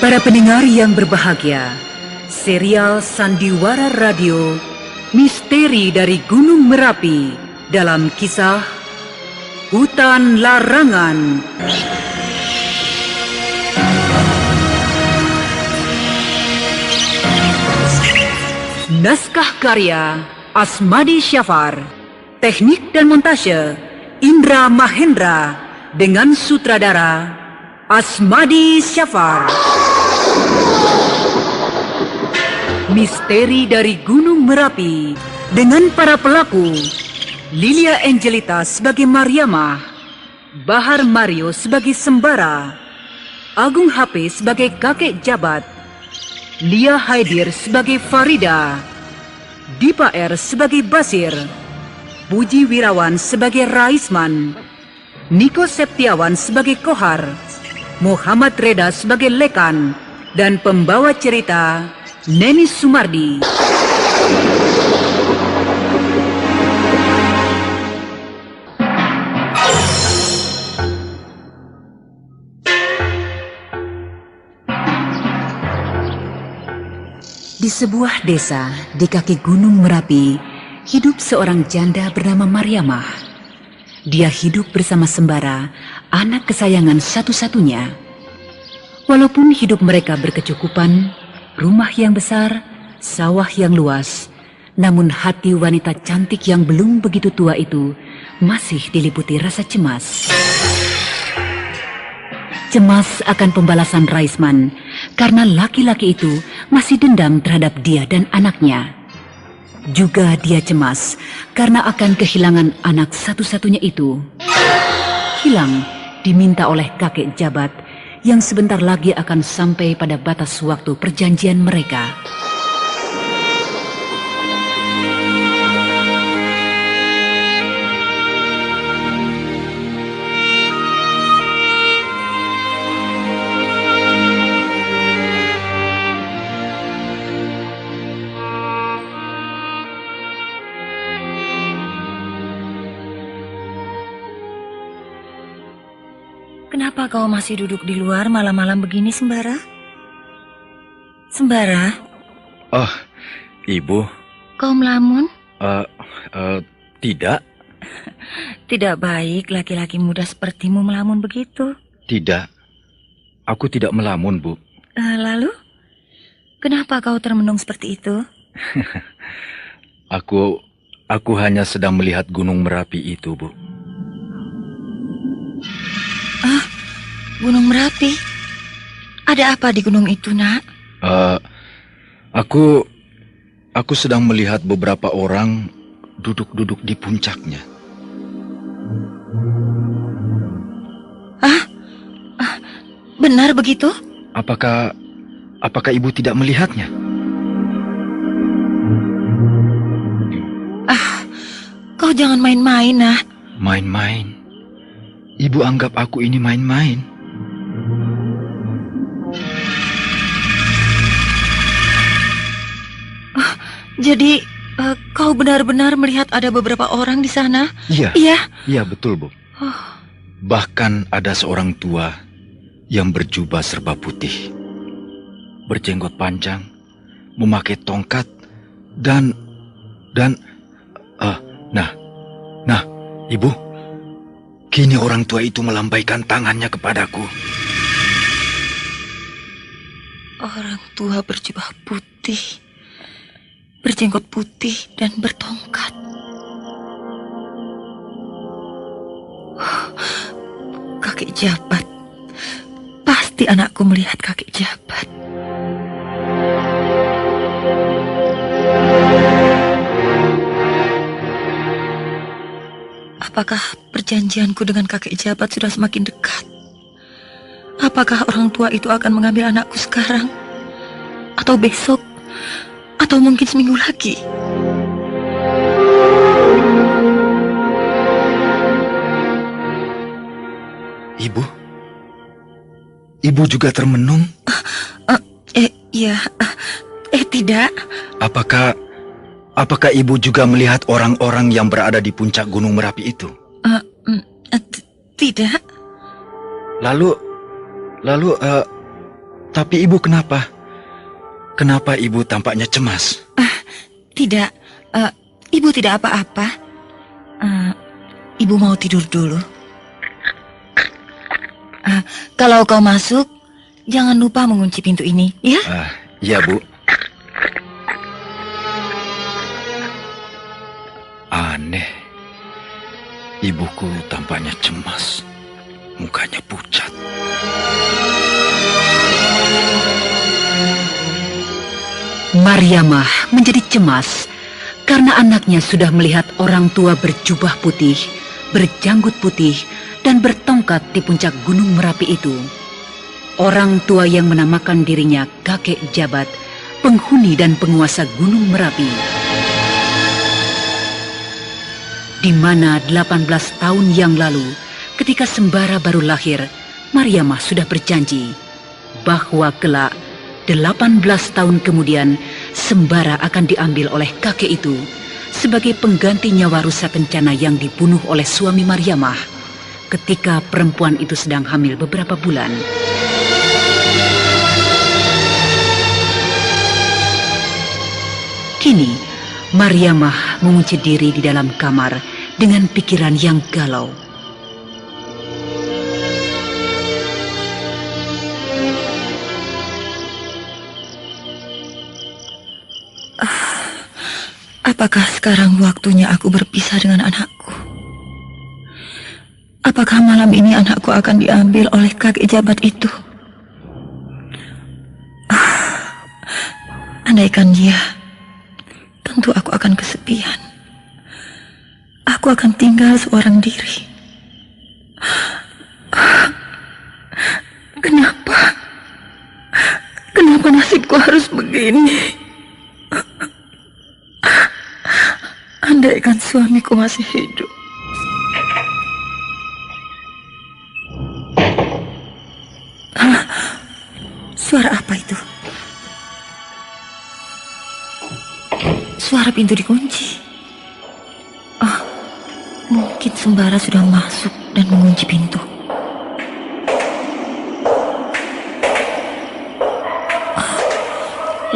Para pendengar yang berbahagia, serial Sandiwara Radio Misteri dari Gunung Merapi dalam kisah Hutan Larangan. Naskah karya Asmadi Syafar, teknik dan montase Indra Mahendra, dengan sutradara Asmadi Syafar. Misteri dari Gunung Merapi dengan para pelaku: Lilia Angelita sebagai Mariamah, Bahar Mario sebagai Sembara, Agung HP sebagai kakek jabat, Lia Haidir sebagai Farida, Dipa R sebagai Basir, Puji Wirawan sebagai Raisman, Niko Septiawan sebagai Kohar, Muhammad Reda sebagai Lekan, dan pembawa cerita Neni Sumardi. Di sebuah desa di kaki Gunung Merapi, hidup seorang janda bernama Mariamah. Dia hidup bersama Sembara, anak kesayangan satu-satunya. Walaupun hidup mereka berkecukupan, rumah yang besar, sawah yang luas, namun hati wanita cantik yang belum begitu tua itu masih diliputi rasa cemas. Cemas akan pembalasan Raisman karena laki-laki itu masih dendam terhadap dia dan anaknya. Juga dia cemas karena akan kehilangan anak satu-satunya itu. Hilang diminta oleh kakek jabat yang sebentar lagi akan sampai pada batas waktu perjanjian mereka. Kenapa kau masih duduk di luar malam-malam begini, Sembara? Sembara? Oh, Ibu. Kau melamun? Tidak. Tidak baik laki-laki muda sepertimu melamun begitu. Tidak. Aku tidak melamun, Bu. Lalu? Kenapa kau termenung seperti itu? Aku hanya sedang melihat Gunung Merapi itu, Bu. Gunung Merapi? Ada apa di gunung itu, Nak? Aku sedang melihat beberapa orang duduk-duduk di puncaknya. Benar begitu? Apakah Ibu tidak melihatnya? Kau jangan main-main, Nak. Main-main? Ibu anggap aku ini main-main? Jadi, kau benar-benar melihat ada beberapa orang di sana? Iya. Iya? Iya, betul, Bu. Bahkan ada seorang tua yang berjubah serba putih, berjenggot panjang, memakai tongkat, dan Ibu, kini orang tua itu melambaikan tangannya kepadaku. Orang tua berjubah putih, berjenggot putih, dan bertongkat. Kakek jabat. Pasti anakku melihat kakek jabat. Apakah perjanjianku dengan kakek jabat sudah semakin dekat? Apakah orang tua itu akan mengambil anakku sekarang? Atau besok? Atau mungkin seminggu lagi? Ibu juga termenung? Iya. Tidak. Apakah Ibu juga melihat orang-orang yang berada di puncak Gunung Merapi itu? Tidak. Lalu Tapi ibu kenapa? Kenapa ibu tampaknya cemas? Tidak, ibu tidak apa-apa. Ibu mau tidur dulu. Kalau kau masuk, jangan lupa mengunci pintu ini, ya? Iya, Bu. Aneh. Ibuku tampaknya cemas. Mukanya pucat. Mariamah menjadi cemas karena anaknya sudah melihat orang tua berjubah putih, berjanggut putih, dan bertongkat di puncak Gunung Merapi itu. Orang tua yang menamakan dirinya kakek jabat, penghuni dan penguasa Gunung Merapi. Di mana 18 tahun yang lalu, ketika Sembara baru lahir, Mariamah sudah berjanji bahwa kelak 18 tahun kemudian, Sembara akan diambil oleh kakek itu sebagai pengganti nyawa Rusa Kencana yang dibunuh oleh suami Mariamah ketika perempuan itu sedang hamil beberapa bulan. Kini, Mariamah mengunci diri di dalam kamar dengan pikiran yang galau. Apakah sekarang waktunya aku berpisah dengan anakku? Apakah malam ini anakku akan diambil oleh kakek jabat itu? Andaikan dia, tentu aku akan kesepian. Aku akan tinggal seorang diri. Kenapa nasibku harus begini? Andaikan suamiku masih hidup. Suara apa itu? Suara pintu dikunci. Mungkin Sembara sudah masuk dan mengunci pintu.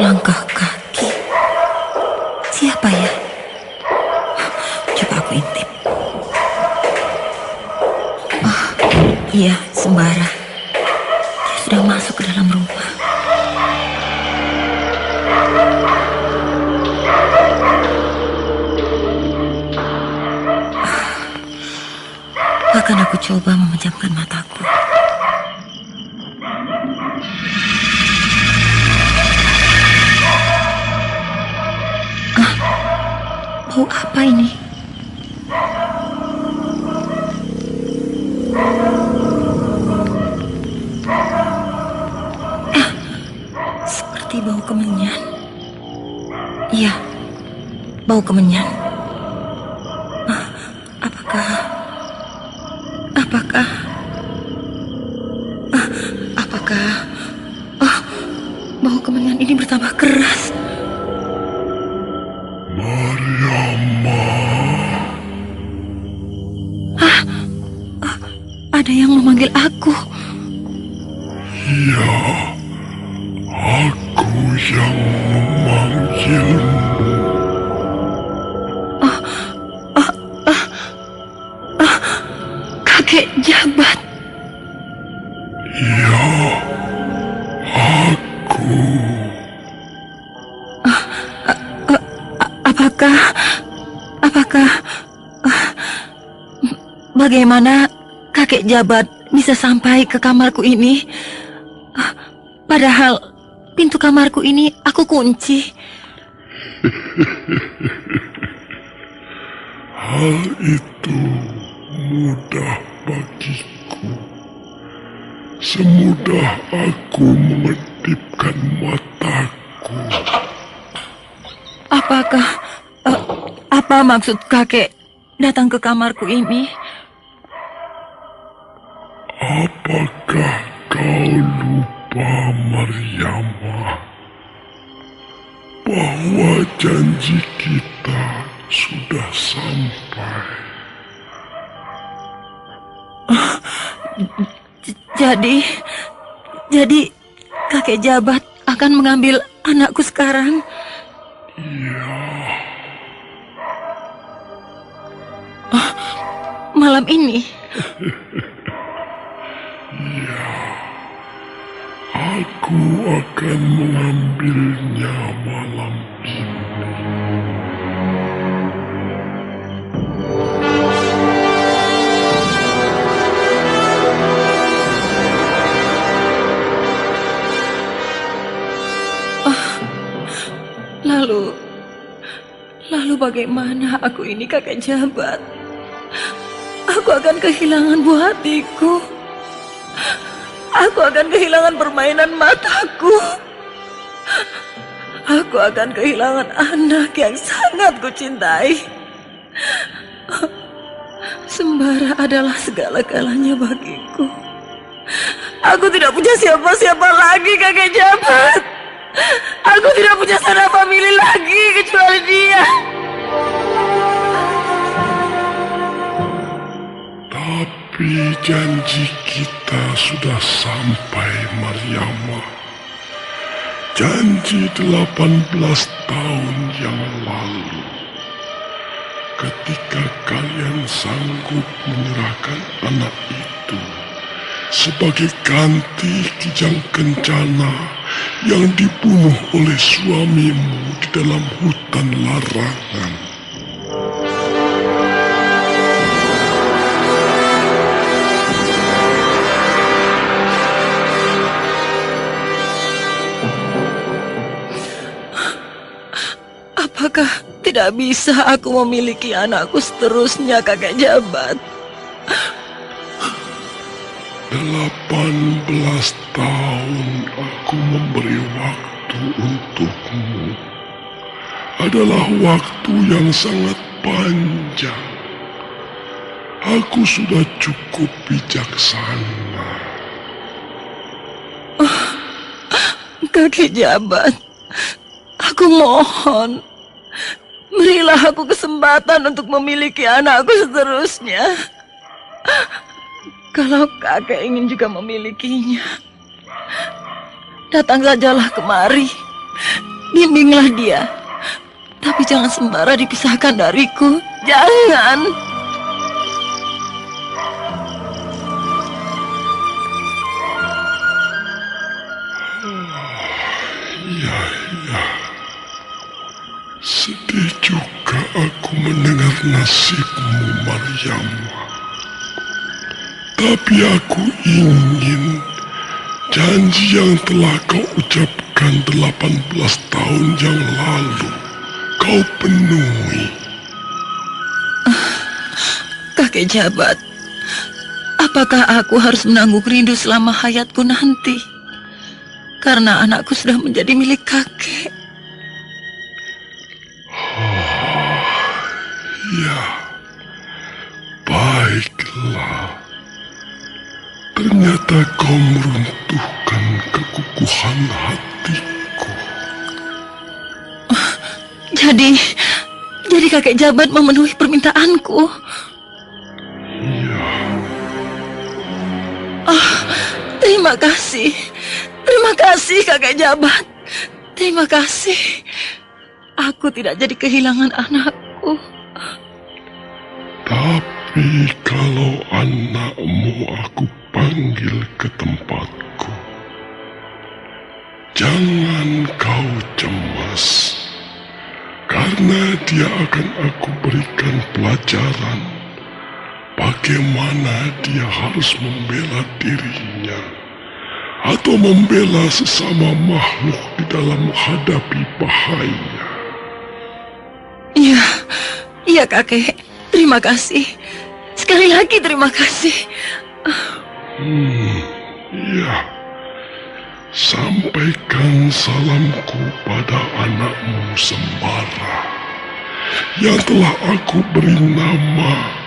Langkah kaki. Siapa ya? Coba aku intip. Iya, Sembara. Dia sudah masuk ke dalam rumah. Akan aku coba memejamkan mataku. Bau apa ini? Seperti bau kemenyan. Iya, bau kemenyan. Apakah bau kemenyan ini bertambah keras? Mariamah. Ada yang memanggil aku. Ya, aku yang memanggilmu. Kakek jabat. Ya, aku. Apakah bagaimana kakek jabat bisa sampai ke kamarku ini? Padahal pintu kamarku ini aku kunci. Hal itu mudah bagiku. Semudah aku mengedipkan mataku. Apa maksud kakek datang ke kamarku ini? Apakah kau lupa, Mariamah, bahwa janji kita sudah sampai? kakek jabat akan mengambil anakku sekarang? Oh, malam ini? Aku akan mengambilnya malam ini. Lalu bagaimana aku ini, kakek jabat? Aku akan kehilangan buah hatiku. Aku akan kehilangan permainan mataku. Aku akan kehilangan anak yang sangat kucintai. Sembara adalah segala-galanya bagiku. Aku tidak punya siapa-siapa lagi, kakek jabat. Aku tidak punya saudara famili lagi kecuali dia. Tapi janji kita sudah sampai, Mariama. Janji 18 tahun yang lalu. Ketika kalian sanggup menyerahkan anak itu sebagai ganti Kijang Kencana yang dibunuh oleh suamimu di dalam hutan larangan. Apakah tidak bisa aku memiliki anakku seterusnya, kakek jabat? 18 tahun aku memberi waktu untukmu. Adalah waktu yang sangat panjang. Aku sudah cukup bijaksana. Kakek jabat, aku mohon, berilah aku kesempatan untuk memiliki anakku seterusnya. Kalau kakek ingin juga memilikinya, datang sajalah kemari, bimbinglah dia. Tapi jangan sembara dipisahkan dariku, jangan. Ya. Sedih juga aku mendengar nasibmu, Mariama. Tapi aku ingin janji yang telah kau ucapkan 18 tahun yang lalu kau penuhi. Kakek jabat, apakah aku harus menanggung rindu selama hayatku nanti? Karena anakku sudah menjadi milik kakek. Ya, baiklah. Ternyata kau meruntuhkan kekukuhan hatiku. Jadi kakek jabat memenuhi permintaanku. Iya. Terima kasih kakek jabat. Terima kasih. Aku tidak jadi kehilangan anakku. Tapi kalau anakmu aku panggil ke tempatku, jangan kau cemas, karena dia akan aku berikan pelajaran bagaimana dia harus membela dirinya atau membela sesama makhluk di dalam menghadapi bahaya. Iya kakek, terima kasih. Sekali lagi terima kasih. Ya, sampaikan salamku pada anakmu Sembara yang telah aku beri nama